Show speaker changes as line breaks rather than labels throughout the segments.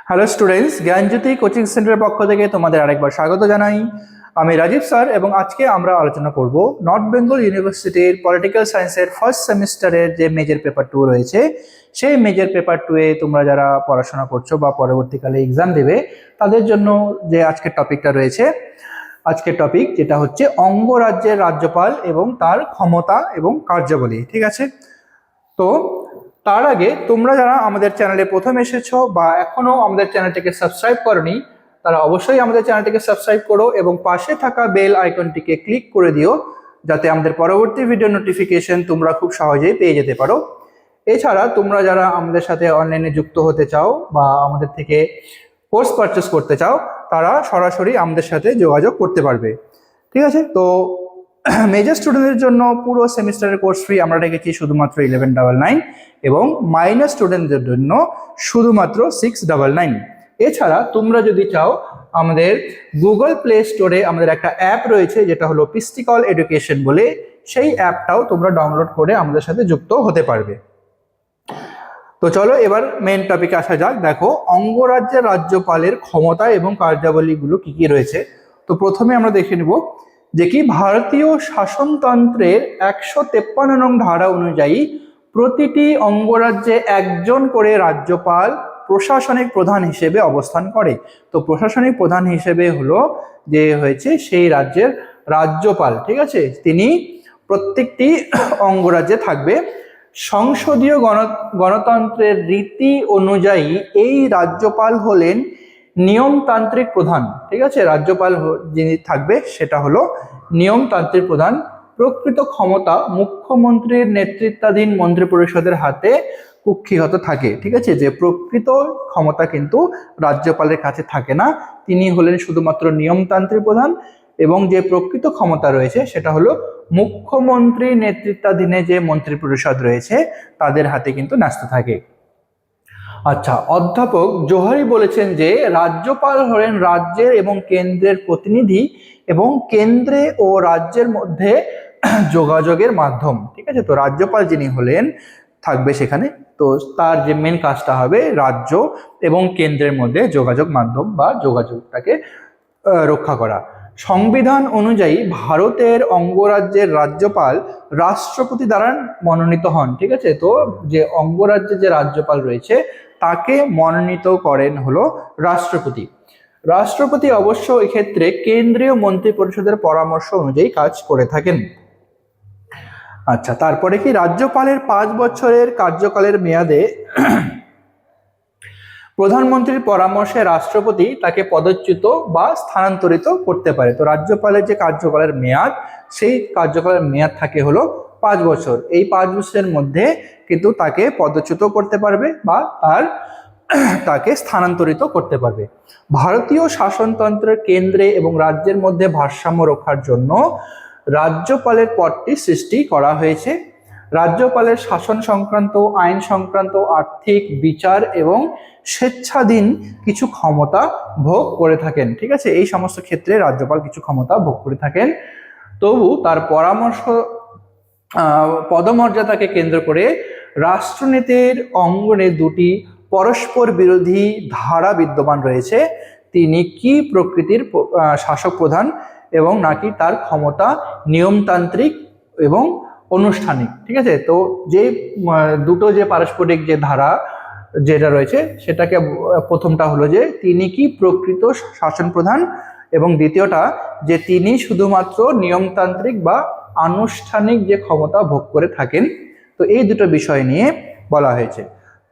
Hello students, জ্ঞানজ্যোতি coaching সেন্টারের পক্ষ থেকে তোমাদের আরেকবার স্বাগত জানাই। আমি রাজীব স্যার এবং আজকে আমরা আলোচনা করব নর্থ বেঙ্গল ইউনিভার্সিটির পলিটিক্যাল সায়েন্সের ফার্স্ট সেমিস্টারের যে মেজর পেপার 2 রয়েছে, সেই মেজর পেপার 2-এ তোমরা যারা পড়াশোনা করছো বা পরবর্তীকালে এক্সাম দেবে তাদের জন্য যে আজকের টপিকটা রয়েছে, আজকের টপিক যেটা হচ্ছে অঙ্গরাজ্যের রাজ্যপাল এবং তার ক্ষমতা এবং কার্যাবলী। ঠিক আছে, তো তার আগে তোমরা যারা আমাদের চ্যানেলে প্রথম এসেছো বা এখনো আমাদের চ্যানেলটিকে সাবস্ক্রাইব করনি, তারা অবশ্যই আমাদের চ্যানেলটিকে সাবস্ক্রাইব করো এবং পাশে থাকা বেল আইকনটিকে ক্লিক করে দিও, যাতে আমাদের পরবর্তী ভিডিও নোটিফিকেশন তোমরা খুব সহজেই পেয়ে যেতে পারো। এছাড়া তোমরা যারা আমাদের সাথে অনলাইনে যুক্ত হতে চাও বা আমাদের থেকে কোর্স পারচেস করতে চাও, তারা সরাসরি আমাদের সাথে যোগাযোগ করতে পারবে। ঠিক আছে, তো মেজর স্টুডেন্টদের জন্য পুরো সেমিস্টারের কোর্স ফ্রি আমরা রেখেছি শুধুমাত্র 1199 এবং মাইনর স্টুডেন্টদের জন্য শুধুমাত্র 699। এছাড়া তোমরা যদি চাও, আমাদের গুগল প্লে স্টোরে আমাদের একটা অ্যাপ রয়েছে যেটা হলো পিস্টিকল এডুকেশন বলে, সেই অ্যাপটাও তোমরা ডাউনলোড করে আমাদের সাথে যুক্ত হতে পারবে। তো চলো এবার মেন টপিকে আসা যাক। দেখো, অঙ্গরাজ্যের রাজ্যপালের ক্ষমতা এবং কার্যাবলীগুলো কি কি রয়েছে। তো প্রথমে আমরা দেখে নিব যে কি ভারতীয় শাসনতন্ত্রের 153 নং ধারা অনুযায়ী প্রতিটি অঙ্গরাজ্যে একজন করে রাজ্যপাল প্রশাসনিক প্রধান হিসেবে অবস্থান করে। তো প্রশাসনিক প্রধান হিসেবে হলো যে হয়েছে সেই রাজ্যের রাজ্যপাল। ঠিক আছে, তিনি প্রত্যেকটি অঙ্গরাজ্যে থাকবে। সংসদীয় গণতন্ত্রের রীতি অনুযায়ী এই রাজ্যপাল হলেন নিয়মতান্ত্রিক প্রধান। ঠিক আছে, রাজ্যপাল যিনি থাকবে সেটা হলো নিয়মতান্ত্রিক প্রধান। প্রকৃত ক্ষমতা মুখ্যমন্ত্রীর নেতৃত্বাধীন মন্ত্রিপরিষদের হাতে কুক্ষিগত থাকে। ঠিক আছে, যে প্রকৃত ক্ষমতা কিন্তু রাজ্যপালের কাছে থাকে না, তিনি হলেন শুধুমাত্র নিয়মতান্ত্রিক প্রধান এবং যে প্রকৃত ক্ষমতা রয়েছে সেটা হলো মুখ্যমন্ত্রী নেতৃত্বাধীনে যে মন্ত্রিপরিষদ রয়েছে তাদের হাতে কিন্তু ন্যস্ত থাকে। আচ্ছা, অধ্যাপক জোহারি বলেছেন যে রাজ্যপাল হলেন রাজ্যের এবং কেন্দ্রের প্রতিনিধি এবং কেন্দ্রে ও রাজ্যের মধ্যে যোগাযোগের মাধ্যম। ঠিক আছে, তো রাজ্যপাল যিনি হলেন থাকবে সেখানে, তো তার যে মেন কাজটা হবে রাজ্য এবং কেন্দ্রের মধ্যে যোগাযোগ মাধ্যম বা যোগাযোগটাকে রক্ষা করা। সংবিধান অনুযায়ী ভারতের অঙ্গরাজ্যের রাজ্যপাল রাষ্ট্রপতি দ্বারা মনোনীত হন। ঠিক আছে, তো যে অঙ্গরাজ্যের যে রাজ্যপাল রয়েছে তাকে মনোনীত করেন হলো রাষ্ট্রপতি। রাষ্ট্রপতি অবশ্য এক্ষেত্রে কেন্দ্রীয় মন্ত্রিপরিষদের পরামর্শ অনুযায়ী কাজ করে থাকেন। আচ্ছা, তারপরে কি রাজ্যপালের 5 বছরের কার্যকালের মেয়াদে প্রধানমন্ত্রীর পরামর্শে রাষ্ট্রপতি তাকে পদচ্যুত বা স্থানান্তরিত করতে পারে। তো রাজ্যপালের যে কার্যকালের মেয়াদ, সেই কার্যকালের মেয়াদ থাকে হলো 5 বছর। এই 5 বছরের মধ্যে কিন্তু তাকে পদচ্যুত করতে পারবে বা তাকে স্থানান্তরিত করতে পারবে। ভারতীয় শাসনতন্ত্রের কেন্দ্রে এবং রাজ্যের মধ্যে ভারসাম্য রক্ষার জন্য রাজ্যপালের পদটি সৃষ্টি করা হয়েছে। রাজ্যপালের শাসন সংক্রান্ত, আইন সংক্রান্ত, আর্থিক, বিচার এবং স্বেচ্ছাধীন কিছু ক্ষমতা ভোগ করে থাকেন। ঠিক আছে, এই সমস্ত ক্ষেত্রে রাজ্যপাল কিছু ক্ষমতা ভোগ করে থাকেন। তবু তার পরামর্শ পদমর্যাদাকে কেন্দ্র করে রাষ্ট্রনীতির অঙ্গনে দুটি পরস্পর বিরোধী ধারা বিদ্যমান রয়েছে। তিনি কি প্রকৃতির শাসক প্রধান এবং নাকি তার ক্ষমতা নিয়মতান্ত্রিক এবং আনুষ্ঠানিক। ঠিক আছে, তো যে দুটো যে পারস্পরিক যে ধারা যেটা রয়েছে সেটাকে প্রথমটা হলো যে তিনি কি প্রকৃত শাসন প্রধান এবং দ্বিতীয়টা যে তিনি শুধুমাত্র নিয়মতান্ত্রিক বা আনুষ্ঠানিক যে ক্ষমতা ভোগ করে থাকেন। তো এই দুটো বিষয় নিয়ে বলা হয়েছে।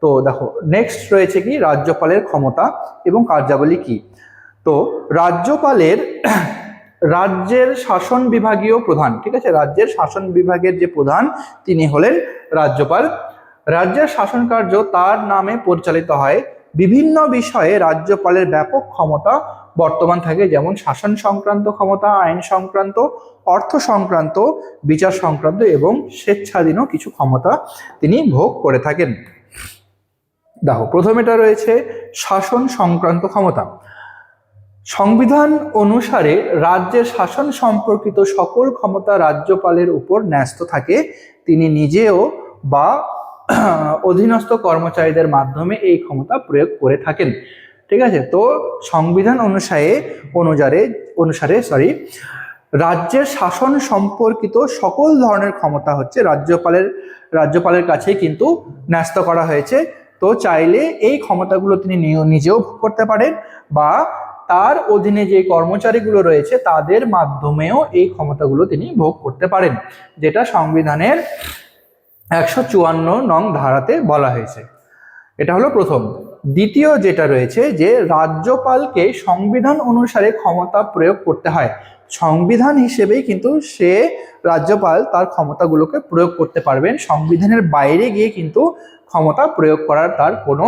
তো দেখো, নেক্সট রয়েছে কি রাজ্যপালের ক্ষমতা এবং কার্যাবলী কি। তো রাজ্যপালের রাজ্যের শাসন বিভাগীয় প্রধান। ঠিক আছে, রাজ্যের শাসন বিভাগের যে প্রধান তিনি হলেন রাজ্যপাল। রাজ্যের শাসন কার্য তার নামে পরিচালিত হয়। বিভিন্ন বিষয়ে রাজ্যপালের ব্যাপক ক্ষমতা বর্তমান থাকে, যেমন শাসন সংক্রান্ত ক্ষমতা, আইন সংক্রান্ত, অর্থ সংক্রান্ত, বিচার সংক্রান্ত এবং স্বেচ্ছাধীন কিছু ক্ষমতা তিনি ভোগ করে থাকেন। দেখো, প্রথমেটা রয়েছে শাসন সংক্রান্ত ক্ষমতা। সংবিধান অনুসারে রাজ্যের শাসন সম্পর্কিত সকল ক্ষমতা রাজ্যপালের উপর ন্যস্ত থাকে। তিনি নিজেও বা অধীনস্থ কর্মচারীদের মাধ্যমে এই ক্ষমতা প্রয়োগ করে থাকেন। ঠিক আছে। তো সংবিধান অনুসারে রাজ্যের শাসন সম্পর্কিত সকল ধরনের ক্ষমতা হচ্ছে রাজ্যপালের কাছে কিন্তু ন্যস্ত করা হয়েছে। তো চাইলে এই ক্ষমতাগুলো তিনি নিজেও ভোগ করতে পারেন, বা তার অধীনে যে কর্মচারীগুলো রয়েছে তাদের মাধ্যমেও এই ক্ষমতাগুলো তিনি ভোগ করতে পারেন, যেটা সংবিধানের 154 নং ধারাতে বলা হয়েছে। এটা হলো প্রথম। দ্বিতীয় যেটা রয়েছে যে রাজ্যপালকে সংবিধান অনুসারে ক্ষমতা প্রয়োগ করতে হয়। সংবিধান হিসেবেই কিন্তু রাজ্যপাল তার ক্ষমতাগুলোকে প্রয়োগ করতে পারবেন, সংবিধানের বাইরে গিয়ে কিন্তু ক্ষমতা প্রয়োগ করার তার কোনো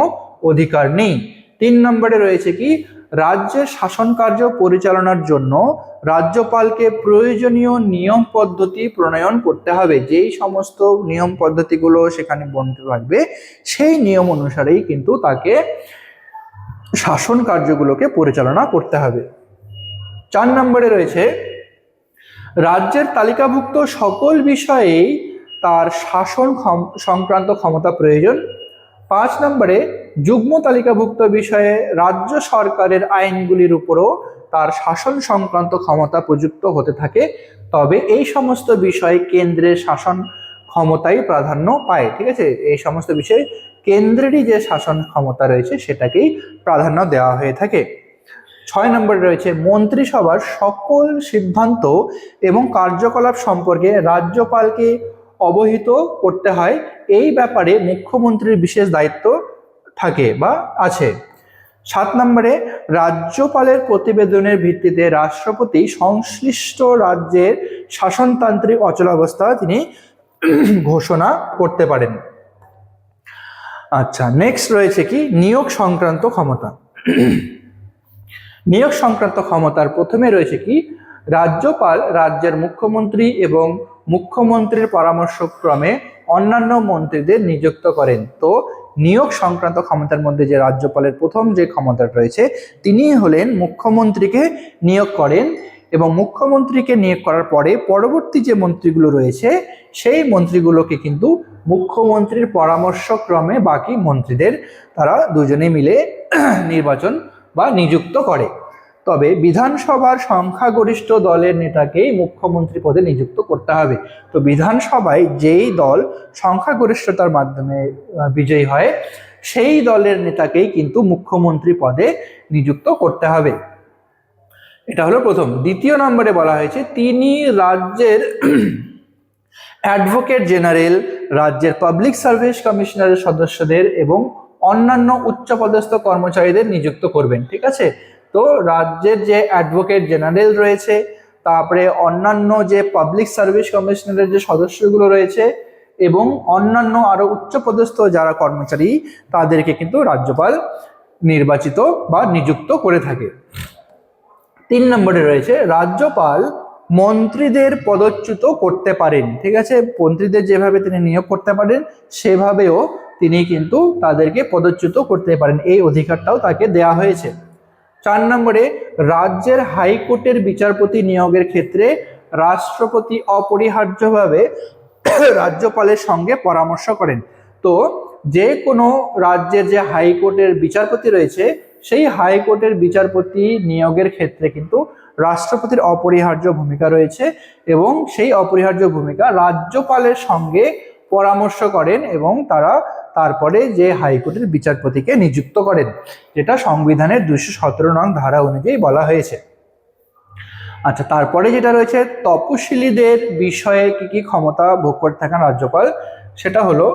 অধিকার নেই। 3 নম্বরে রয়েছে কি, রাজ্যের শাসন কার্য পরিচালনার জন্য রাজ্যপালকে প্রয়োজনীয় নিয়ম পদ্ধতি প্রণয়ন করতে হবে। যেই সমস্ত নিয়ম পদ্ধতিগুলো সেখানে বর্ণিত থাকবে সেই নিয়ম অনুসারেই কিন্তু তাকে শাসন কার্যগুলোকে পরিচালনা করতে হবে। 4 নম্বরে রয়েছে রাজ্যের তালিকাভুক্ত সকল বিষয়েই তার শাসন সংক্রান্ত ক্ষমতা প্রয়োজন। 5 নম্বরে যুগ্ম তালিকাভুক্ত বিষয়ে রাজ্য সরকারের আইনগুলির উপরও তার শাসন সংক্রান্ত ক্ষমতা প্রযুক্ত হতে থাকে, তবে এই সমস্ত বিষয়ে কেন্দ্রের শাসন ক্ষমতাই প্রাধান্য পায়। ঠিক আছে, এই সমস্ত বিষয়ে কেন্দ্রেরই যে শাসন ক্ষমতা রয়েছে সেটাকেই প্রাধান্য দেওয়া হয়ে থাকে। 6 নম্বরে রয়েছে মন্ত্রিসভার সকল সিদ্ধান্ত এবং কার্যকলাপ সম্পর্কে রাজ্যপালকে অবহিত করতে হয়। এই ব্যাপারে মুখ্যমন্ত্রীর বিশেষ দায়িত্ব থাকে বা আছে। 7 নম্বরে রাজ্যপালের প্রতিবেদনের ভিত্তিতে রাষ্ট্রপতি সংশ্লিষ্ট রাজ্যের শাসনতান্ত্রিক অচলাবস্থা তিনি ঘোষণা করতে পারেন। আচ্ছা, নেক্সট রয়েছে কি, নিয়োগ সংক্রান্ত ক্ষমতা। নিয়োগ সংক্রান্ত ক্ষমতার প্রথমে রয়েছে কি, রাজ্যপাল রাজ্যের মুখ্যমন্ত্রী এবং মুখ্যমন্ত্রীর পরামর্শক্রমে অন্যান্য মন্ত্রীদের নিযুক্ত করেন। তো নিয়োগ সংক্রান্ত ক্ষমতার মধ্যে যে রাজ্যপালের প্রথম যে ক্ষমতাটা রয়েছে তিনি হলেন মুখ্যমন্ত্রীকে নিয়োগ করেন, এবং মুখ্যমন্ত্রীকে নিয়োগ করার পরে পরবর্তী যে মন্ত্রীগুলো রয়েছে সেই মন্ত্রীগুলোকে কিন্তু মুখ্যমন্ত্রীর পরামর্শক্রমে বাকি মন্ত্রীদের তারা দুজনে মিলে নির্বাচন বা নিযুক্ত করে। তবে বিধানসভার সংখ্যাগরিষ্ঠ দলের নেতাকেই মুখ্যমন্ত্রী পদে নিযুক্ত করতে হবে। তো বিধানসভায় যেই দল সংখ্যাগরিষ্ঠতার মাধ্যমে বিজয়ী হয় সেই দলের নেতাকেই কিন্তু মুখ্যমন্ত্রী পদে নিযুক্ত করতে হবে। এটা হলো প্রথম। দ্বিতীয় নম্বরে বলা হয়েছে তিনি রাজ্যের অ্যাডভোকেট জেনারেল, রাজ্যের পাবলিক সার্ভিস কমিশনারের সদস্যদের এবং অন্যান্য উচ্চপদস্থ কর্মচারীদের নিযুক্ত করবেন। ঠিক আছে, তো রাজ্যের যে অ্যাডভোকেট জেনারেল রয়েছে, তারপরে অন্যান্য যে পাবলিক সার্ভিস কমিশনারের যে সদস্যগুলো রয়েছে এবং অন্যান্য আরো উচ্চপদস্থ যারা কর্মচারী তাদেরকে কিন্তু রাজ্যপাল নির্বাচিত বা নিযুক্ত করে থাকে। 3 নম্বরে রয়েছে রাজ্যপাল মন্ত্রীদের পদচ্যুত করতে পারেন। ঠিক আছে, মন্ত্রীদের যেভাবে তিনি নিয়োগ করতে পারেন সেভাবেও তিনি কিন্তু তাদেরকে পদচ্যুত করতে পারেন, এই অধিকারটাও তাকে দেয়া হয়েছে। 4 নম্বরে রাজ্যের হাইকোর্টের বিচারপতি নিয়োগের ক্ষেত্রে রাষ্ট্রপতি অপরিহার্যভাবে রাজ্যপালের সঙ্গে পরামর্শ করেন। তো যে কোনো রাজ্যের যে হাইকোর্টের বিচারপতি রয়েছে সেই হাইকোর্টের বিচারপতি নিয়োগের ক্ষেত্রে কিন্তু রাষ্ট্রপতির অপরিহার্য ভূমিকা রয়েছে, এবং সেই অপরিহার্য ভূমিকা রাজ্যপালের সঙ্গে পরামর্শ করেন এবং তারা তারপরে যে হাইকোর্টের বিচারপতিকে নিযুক্ত করেন, যেটা সংবিধানের 217 নং ধারা অনুযায়ী বলা হয়েছে। আচ্ছা, তারপরে যেটা রয়েছে তপশিলীদের বিষয়ে কি কি ক্ষমতা ভোগ করে থাকেন রাজ্যপাল, সেটা হলো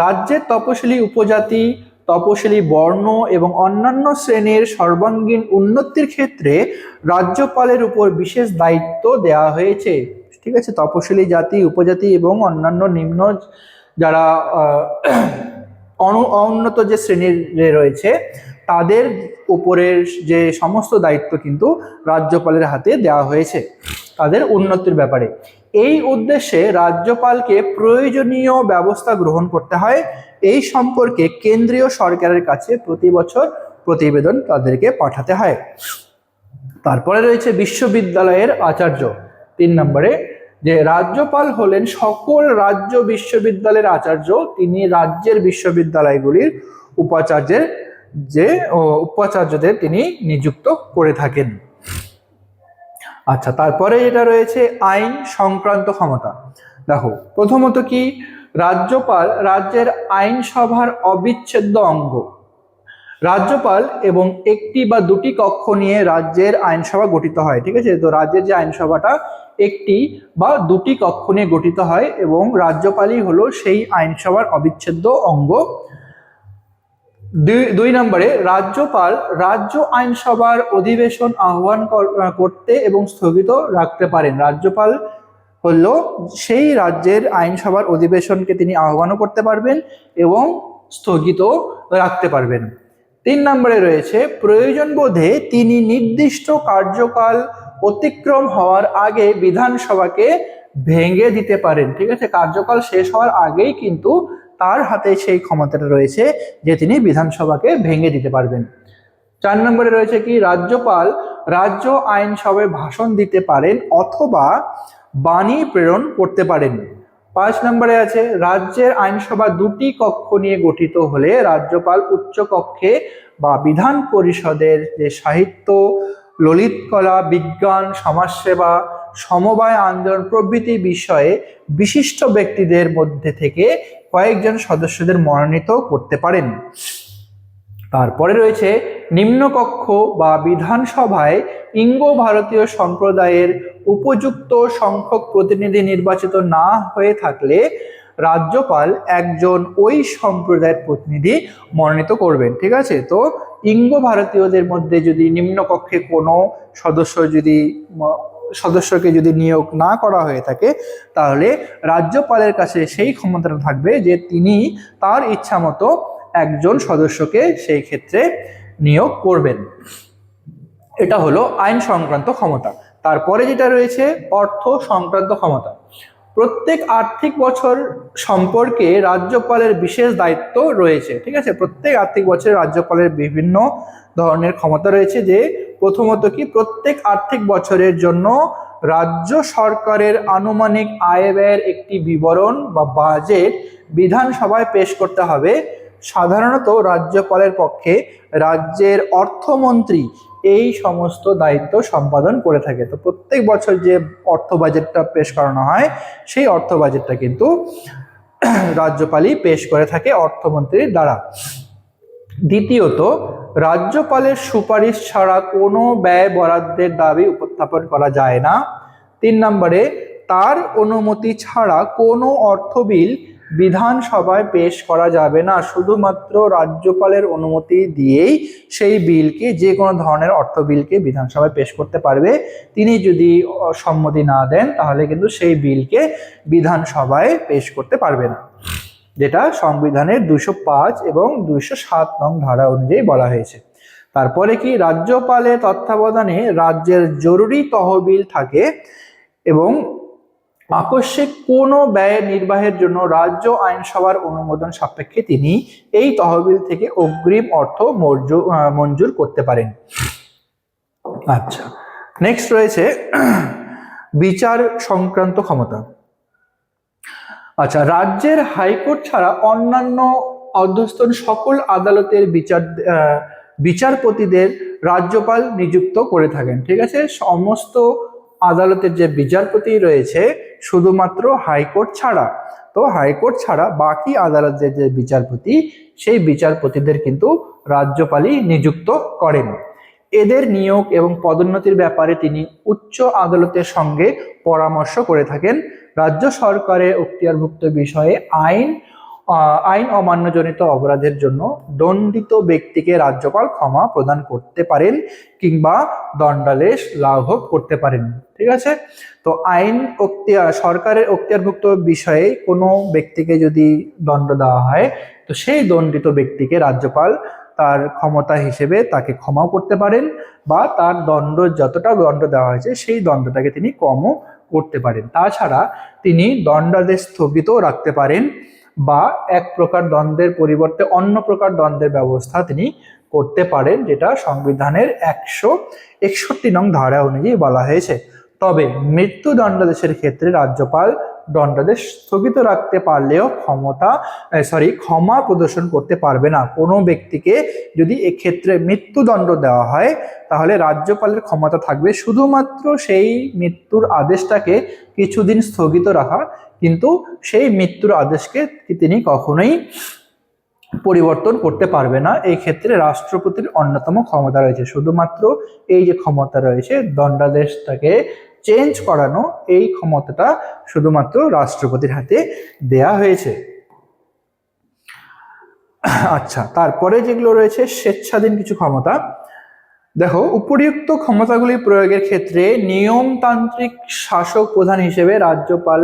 রাজ্যের তপশিলি উপজাতি, তপশিলি বর্ণ এবং অন্যান্য শ্রেণীর সর্বাঙ্গীন উন্নতির ক্ষেত্রে রাজ্যপালের উপর বিশেষ দায়িত্ব দেওয়া হয়েছে। ঠিক আছে, তপশিলি জাতি, উপজাতি এবং অন্যান্য নিম্ন যারা অনুন্নত যে শ্রেণীর রয়েছে তাদের উপরের যে সমস্ত দায়িত্ব কিন্তু রাজ্যপালের হাতে দেওয়া হয়েছে তাদের উন্নতির ব্যাপারে। এই উদ্দেশ্যে রাজ্যপালকে প্রয়োজনীয় ব্যবস্থা গ্রহণ করতে হয়। এই সম্পর্কে কেন্দ্রীয় সরকারের কাছে প্রতি বছর প্রতিবেদন তাদেরকে পাঠাতে হয়। তারপরে রয়েছে বিশ্ববিদ্যালয়ের আচার্য। 3 নম্বরে যে রাজ্যপাল হলেন সকল রাজ্য বিশ্ববিদ্যালয়ের আচার্য, তিনি রাজ্যের বিশ্ববিদ্যালয়গুলির উপাচার্যের যে উপাচার্যদের তিনি নিযুক্ত করে থাকেন। আচ্ছা, তারপরে যেটা রয়েছে আইন সংক্রান্ত ক্ষমতা। দেখো, প্রথমত কি, রাজ্যপাল রাজ্যের আইনসভার অবিচ্ছেদ্য অঙ্গ। রাজ্যপাল এবং একটি বা দুটি কক্ষ নিয়ে রাজ্যের আইনসভা গঠিত হয়। ঠিক আছে, তো রাজ্যের যে আইনসভাটা একটি বা দুটি কক্ষ নিয়ে গঠিত হয় এবং রাজ্যপালই হলো সেই আইনসভার অবিচ্ছেদ্য অঙ্গ। দুই নম্বরে, রাজ্যপাল রাজ্য আইনসভার অধিবেশন আহ্বান করতে এবং স্থগিত রাখতে পারেন। রাজ্যপাল হলো সেই রাজ্যের আইনসভার অধিবেশনকে তিনি আহ্বানও করতে পারবেন এবং স্থগিত রাখতে পারবেন। 3 নম্বরে রয়েছে, প্রয়োজন বোধে তিনি নির্দিষ্ট কার্যকাল অতিক্রম হওয়ার আগে বিধানসভাকে ভেঙে দিতে পারেন। ঠিক আছে, কার্যকাল শেষ হওয়ার আগেই কিন্তু তার হাতে সেই ক্ষমতাটা রয়েছে যে তিনি বিধানসভাকে ভেঙে দিতে পারবেন। 4 নম্বরে রয়েছে কি, রাজ্যপাল রাজ্য আইনসভায় ভাষণ দিতে পারেন অথবা বাণী প্রেরণ করতে পারেন। 5 নম্বরে আছে, রাজ্যের আইনসভা দুটি কক্ষ নিয়ে গঠিত হলে রাজ্যপাল উচ্চ কক্ষে বা বিধান পরিষদের যে সাহিত্য, ললিত কলা, বিজ্ঞান, সমাজসেবা, সমবায় আন্দোলন প্রভৃতি বিষয়ে বিশিষ্ট ব্যক্তিদের মধ্যে থেকে কয়েকজন সদস্যদের মনোনীত করতে পারেন। তারপরে রয়েছে, নিম্নকক্ষ বা বিধানসভায় ইঙ্গ ভারতীয় সম্প্রদায়ের উপযুক্ত সংখ্যক প্রতিনিধি নির্বাচিত না হয়ে থাকলে রাজ্যপাল একজন ওই সম্প্রদায়ের প্রতিনিধি মনোনীত করবেন। ঠিক আছে, তো ইঙ্গ ভারতীয়দের মধ্যে যদি নিম্নকক্ষে কোনো সদস্যকে যদি নিয়োগ না করা হয়ে থাকে তাহলে রাজ্যপালের কাছে সেই ক্ষমতাটা থাকবে যে তিনি তার ইচ্ছা মতো একজন সদস্যকে সেই ক্ষেত্রে নিয়োগ করবেন। এটা হলো আইন সংক্রান্ত ক্ষমতা। তারপরে যেটা রয়েছে অর্থ সংক্রান্ত ক্ষমতা। প্রত্যেক আর্থিক বছর সম্পর্কে রাজ্যপালের বিশেষ দায়িত্ব রয়েছে। ঠিক আছে, প্রত্যেক আর্থিক বছরে রাজ্যপালের বিভিন্ন ধরনের ক্ষমতা রয়েছে। যে প্রথমত কি, প্রত্যেক আর্থিক বছরের জন্য রাজ্য সরকারের আনুমানিক আয় ব্যয়ের একটি বিবরণ বা বাজেট বিধানসভায় পেশ করতে হবে। সাধারণত রাজ্যপালের পক্ষে রাজ্যের অর্থমন্ত্রী এই সমস্ত দায়িত্ব সম্পাদন করে থাকে। তো প্রত্যেক বছর যে অর্থ বাজেটটা পেশ করানো হয় সেই অর্থ বাজেটটা কিন্তু রাজ্যপালই পেশ করে থাকে অর্থমন্ত্রীর দ্বারা। দ্বিতীয়ত, রাজ্যপালের সুপারিশ ছাড়া কোনো ব্যয় বরাদ্দের দাবি উপস্থাপন করা যায় না। 3 নম্বরে, তার অনুমতি ছাড়া কোনো অর্থ বিল বিধানসভায় পেশ করা যাবে না। শুধুমাত্র রাজ্যপালের অনুমতি দিয়েই সেই বিলকে, যে কোনো ধরনের অর্থ বিলকে বিধানসভায় পেশ করতে পারবে। তিনি যদি সম্মতি না দেন তাহলে কিন্তু সেই বিলকে বিধানসভায় পেশ করতে পারবে না, যেটা সংবিধানের 205 এবং 207 নং ধারা অনুযায়ী বলা হয়েছে। তারপরে কি, রাজ্যপালের তত্ত্বাবধানে রাজ্যের জরুরি তহবিল থাকে এবং আকস্মিক কোনো ব্যয় নির্বাহের জন্য রাজ্য আইনসভার অনুমোদন সাপেক্ষে তিনি এই তহবিল থেকে অগ্রিম অর্থ মঞ্জুর করতে পারেন। আচ্ছা, নেক্সট রয়েছে বিচার সংক্রান্ত ক্ষমতা। আচ্ছা, রাজ্যের হাইকোর্ট ছাড়া অন্যান্য অধস্তন সকল আদালতের বিচারপতিদের রাজ্যপাল নিযুক্ত করে থাকেন। ঠিক আছে, সমস্ত আদালতের যে বিচারপতি রয়েছে শুধুমাত্র হাইকোর্ট ছাড়া, তো হাইকোর্ট ছাড়া বাকি আদালতের যে বিচারপতি সেই বিচারপতিদের কিন্তু রাজ্যপালই নিযুক্ত করেন। এদের নিয়োগ এবং পদোন্নতির ব্যাপারে তিনি উচ্চ আদালতের সঙ্গে পরামর্শ করে থাকেন। রাজ্য সরকারের এখতিয়ারভুক্ত বিষয়ে আইন অমান্যজনিত অপরাধের জন্য দণ্ডিত ব্যক্তিকে রাজ্যপাল ক্ষমা প্রদান করতে পারেন কিংবা দণ্ডাদেশ লাঘব করতে পারেন। ঠিক আছে, তো সরকারের এখতিয়ারভুক্ত বিষয়ে কোনো ব্যক্তিকে যদি দণ্ড দেওয়া হয় তো সেই দণ্ডিত ব্যক্তিকে রাজ্যপাল তার ক্ষমতা হিসেবে তাকে ক্ষমাও করতে পারেন বা তার যতটা দণ্ড দেওয়া হয়েছে সেই দণ্ডটাকে তিনি কমও করতে পারেন। তাছাড়া তিনি দণ্ডাদেশ স্থগিতও রাখতে পারেন বা এক প্রকার দণ্ডের পরিবর্তে অন্য প্রকার দণ্ডের ব্যবস্থা তিনি করতে পারেন, যেটা সংবিধানের 161 নং ধারা অনুযায়ী বলা হয়েছে। তবে মৃত্যু দণ্ডাদেশের ক্ষেত্রে রাজ্যপাল দণ্ডাদেশ স্থগিত রাখতে পারলেও ক্ষমা প্রদর্শন করতে পারবে না। কোনো ব্যক্তিকে যদি এক্ষেত্রে মৃত্যুদণ্ড দেওয়া হয় তাহলে রাজ্যপালের ক্ষমতা থাকবে শুধুমাত্র সেই মৃত্যুর আদেশটাকে কিছুদিন স্থগিত রাখা, কিন্তু সেই মৃত্যুর আদেশকে তিনি কখনোই পরিবর্তন করতে পারবে না। এই ক্ষেত্রে রাষ্ট্রপতির অন্যতম ক্ষমতা রয়েছে, শুধুমাত্র এই যে ক্ষমতা রয়েছে দণ্ডাদেশটাকে চেঞ্জ করানো, এই ক্ষমতাটা শুধুমাত্র রাষ্ট্রপতির হাতে দেয়া হয়েছে। আচ্ছা, তারপরে যেগুলো রয়েছে স্বেচ্ছাধীন কিছু ক্ষমতা। দেখো, উপরিউক্ত ক্ষমতাগুলি প্রয়োগের ক্ষেত্রে নিয়মতান্ত্রিক শাসক প্রধান হিসেবে রাজ্যপাল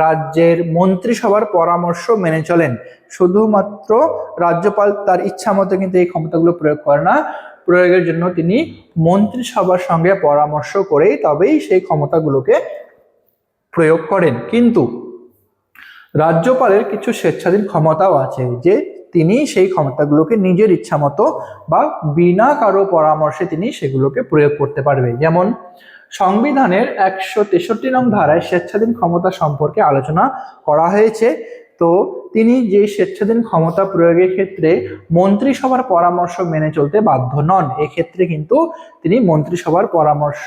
রাজ্যের মন্ত্রিসভার পরামর্শ মেনে চলেন। শুধুমাত্র রাজ্যপাল তার ইচ্ছা মতো কিন্তু এই ক্ষমতাগুলো প্রয়োগ করে না, প্রয়োগের জন্য তিনি মন্ত্রিসভার সঙ্গে পরামর্শ করেই তবেই সেই ক্ষমতাগুলোকে প্রয়োগ করেন। কিন্তু রাজ্যপালের কিছু স্বেচ্ছাধীন ক্ষমতাও আছে, যে তিনি সেই ক্ষমতাগুলোকে নিজের ইচ্ছা মতো বা বিনা কারো পরামর্শে তিনি সেগুলোকে প্রয়োগ করতে পারবে। যেমন সংবিধানের 163 নং ধারায় স্বেচ্ছাধীন ক্ষমতা সম্পর্কে আলোচনা করা হয়েছে। তো তিনি যে স্বেচ্ছাধীন ক্ষমতা প্রয়োগের ক্ষেত্রে মন্ত্রিসভার পরামর্শ মেনে চলতে বাধ্য নন। এক্ষেত্রে কিন্তু তিনি মন্ত্রিসভার পরামর্শ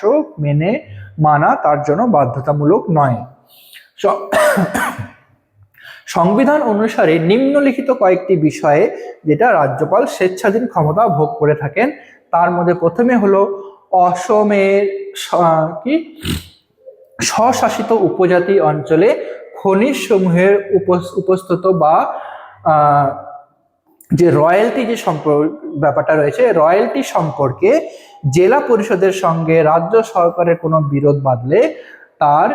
মানা তার জন্য বাধ্যতামূলক নয়। সংবিধান অনুসারে নিম্নলিখিত কয়েকটি বিষয়ে যেটা রাজ্যপাল স্বেচ্ছাধীন ক্ষমতা ভোগ করে থাকেন, তার মধ্যে প্রথমে হলো অসমের স্বশাসিত উপজাতি অঞ্চলে খনিজ সমূহের উপস্থিত বা যে রয়্যালটি যে ব্যাপারটা রয়েছে, রয়্যালটি সম্পর্কে জেলা পরিষদের সঙ্গে রাজ্য সরকারের কোনো বিরোধ বাঁধলে তার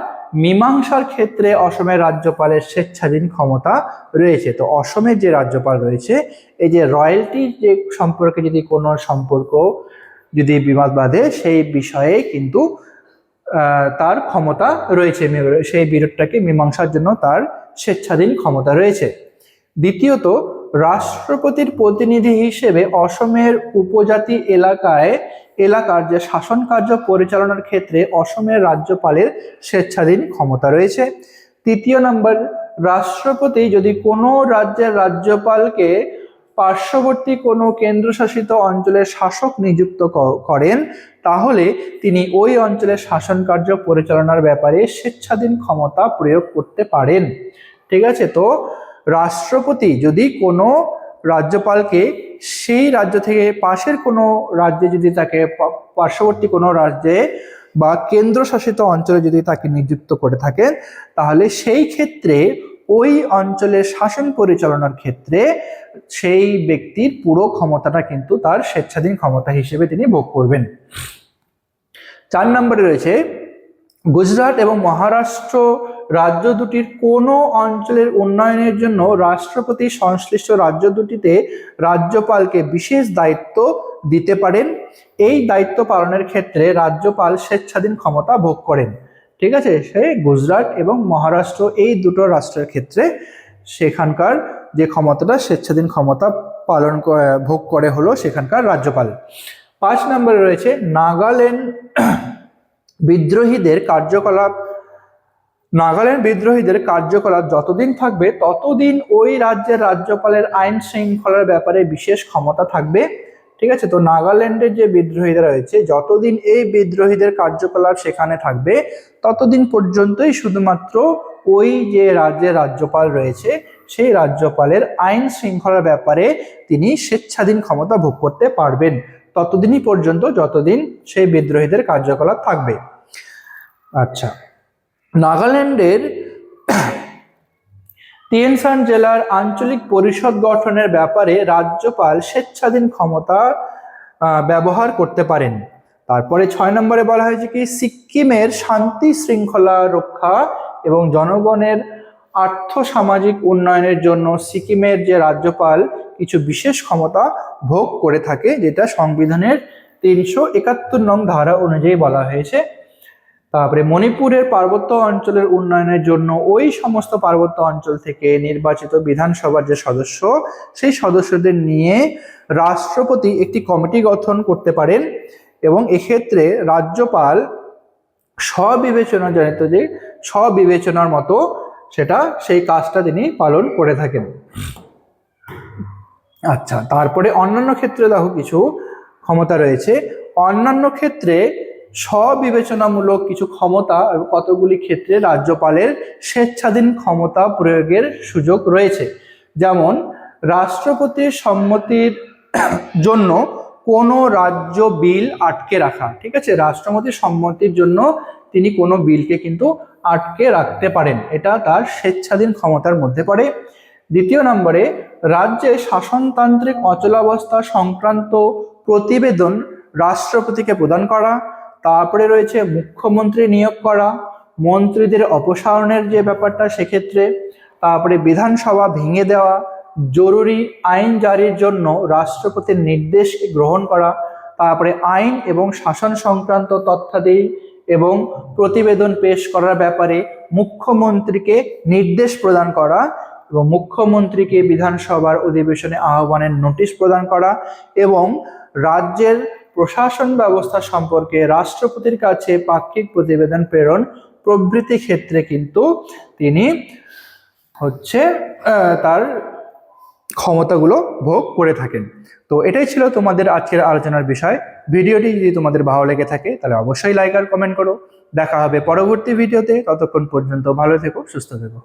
মীমাংসার ক্ষেত্রে অসমের রাজ্যপালের স্বেচ্ছাধীন ক্ষমতা রয়েছে। তো অসমের যে রাজ্যপাল রয়েছে, এই যে রয়্যালটি যে সম্পর্কে যদি বিবাদ বাঁধে, সেই বিষয়ে কিন্তু তার ক্ষমতা রয়েছে, সেই বিরোধটাকে মীমাংসার জন্য তার স্বেচ্ছাধীন ক্ষমতা রয়েছে। দ্বিতীয়ত, রাষ্ট্রপতির প্রতিনিধি হিসেবে অসমের উপজাতি এলাকার যে শাসন কার্য পরিচালনার ক্ষেত্রে অসমের রাজ্যপালের স্বেচ্ছাধীন ক্ষমতা রয়েছে। তৃতীয় নম্বর, রাষ্ট্রপতি যদি কোনো রাজ্যের রাজ্যপালকে পার্শ্ববর্তী কোনো কেন্দ্রশাসিত অঞ্চলের শাসক নিযুক্ত করেন, তাহলে তিনি ওই অঞ্চলের শাসন কার্য পরিচালনার ব্যাপারে স্বেচ্ছাধীন ক্ষমতা প্রয়োগ করতে পারেন। ঠিক আছে, তো রাষ্ট্রপতি যদি কোনো রাজ্যপালকে সেই রাজ্য থেকে পাশের কোনো রাজ্যে যদি তাকে পার্শ্ববর্তী কোনো রাজ্যে বা কেন্দ্রশাসিত অঞ্চলে যদি তাকে নিযুক্ত করে থাকেন, তাহলে সেই ক্ষেত্রে ওই অঞ্চলের শাসন পরিচালনার ক্ষেত্রে সেই ব্যক্তির পুরো ক্ষমতাটা কিন্তু তার স্বেচ্ছাধীন ক্ষমতা হিসেবে তিনি ভোগ করবেন। 4 নম্বরে রয়েছে গুজরাট এবং মহারাষ্ট্র রাজ্য দুটির কোনো অঞ্চলের উন্নয়নের জন্য রাষ্ট্রপতি সংশ্লিষ্ট রাজ্য দুটিতে রাজ্যপালকে বিশেষ দায়িত্ব দিতে পারেন। এই দায়িত্ব পালনের ক্ষেত্রে রাজ্যপাল স্বেচ্ছাধীন ক্ষমতা ভোগ করেন। ঠিক আছে, সে গুজরাট এবং মহারাষ্ট্র এই দুটো রাষ্ট্রের ক্ষেত্রে সেখানকার যে ক্ষমতাটা স্বেচ্ছাধীন ক্ষমতা ভোগ করে হলো সেখানকার রাজ্যপাল। 5 নম্বরে রয়েছে নাগাল্যান্ড বিদ্রোহীদের কার্যকলাপ যতদিন থাকবে ততদিন ওই রাজ্যের রাজ্যপালের আইন শৃঙ্খলার ব্যাপারে বিশেষ ক্ষমতা থাকবে। ঠিক আছে, তো নাগাল্যান্ডের যে বিদ্রোহীরা রয়েছে, যতদিন এই বিদ্রোহীদের কার্যকলাপ সেখানে থাকবে ততদিন পর্যন্তই শুধুমাত্র ওই যে রাজ্যের রাজ্যপাল রয়েছে সেই রাজ্যপালের আইন শৃঙ্খলার ব্যাপারে তিনি স্বেচ্ছাধীন ক্ষমতা ভোগ করতে পারবেন, ততদিনই পর্যন্ত যতদিন সেই বিদ্রোহীদের কার্যকলাপ থাকবে। আচ্ছা, নাগাল্যান্ডের টিয়েনসান জেলার আঞ্চলিক পরিষদ গঠনের ব্যাপারে রাজ্যপাল স্বেচ্ছাধীন ক্ষমতা ব্যবহার করতে পারেন। তারপরে 6 নম্বরে বলা হয়েছে কি সিকিমের শান্তি শৃঙ্খলা রক্ষা এবং জনগণের আর্থ-সামাজিক উন্নয়নের জন্য সিকিমের যে রাজ্যপাল কিছু বিশেষ ক্ষমতা ভোগ করে থাকে, যেটা সংবিধানের 371 নং ধারা অনুযায়ী বলা হয়েছে। তারপরে মণিপুরের পার্বত্য অঞ্চলের উন্নয়নের জন্য ওই সমস্ত পার্বত্য অঞ্চল থেকে নির্বাচিত বিধানসভার যে সদস্য, সেই সদস্যদের নিয়ে রাষ্ট্রপতি একটি কমিটি গঠন করতে পারেন এবং এক্ষেত্রে রাজ্যপাল স্ববিবেচনার মতো সেই কাজটা তিনি পালন করে থাকেন। আচ্ছা, তারপরে অন্যান্য ক্ষেত্রে দেখো কিছু ক্ষমতা রয়েছে। অন্যান্য ক্ষেত্রে স্ববিবেচনামূলক কিছু ক্ষমতা এবং কতগুলি ক্ষেত্রে রাজ্যপালের স্বেচ্ছাধীন ক্ষমতা প্রয়োগের সুযোগ রয়েছে। যেমন রাষ্ট্রপতির সম্মতির জন্য কোনো রাজ্য বিল আটকে রাখা, ঠিক আছে, রাষ্ট্রপতির সম্মতির জন্য তিনি কোনো বিলকে কিন্তু আটকে রাখতে পারেন, এটা তার স্বেচ্ছাধীন ক্ষমতার মধ্যে পড়ে। দ্বিতীয় নম্বরে রাজ্যে শাসনতান্ত্রিক অচলাবস্থা সংক্রান্ত প্রতিবেদন রাষ্ট্রপতিকে প্রদান করা। তারপরে রয়েছে মুখ্যমন্ত্রী নিয়োগ করা, মন্ত্রীদের অপসারণের যে ব্যাপারটা সেক্ষেত্রে। তারপরে বিধানসভা ভেঙে দেওয়া, জরুরি আইন জারির জন্য রাষ্ট্রপতির নির্দেশ গ্রহণ করা। তারপরে আইন এবং শাসন সংক্রান্ত তথ্যাদি এবং প্রতিবেদন পেশ করার ব্যাপারে মুখ্যমন্ত্রীকে নির্দেশ প্রদান করা এবং মুখ্যমন্ত্রীকে বিধানসভার অধিবেশনে আহ্বানের নোটিশ প্রদান করা এবং রাজ্যের প্রশাসন ব্যবস্থা সম্পর্কে রাষ্ট্রপতির কাছে পাক্ষিক প্রতিবেদন প্রেরণ প্রভৃতি ক্ষেত্রে কিন্তু তিনি তার ক্ষমতাগুলো ভোগ করে থাকেন। তো এটাই ছিল তোমাদের আজকের আলোচনার বিষয়। ভিডিওটি যদি তোমাদের ভালো লেগে থাকে তাহলে অবশ্যই লাইক আর কমেন্ট করো। দেখা হবে পরবর্তী ভিডিওতে, ততক্ষণ পর্যন্ত ভালো থেকো, সুস্থ থেকো।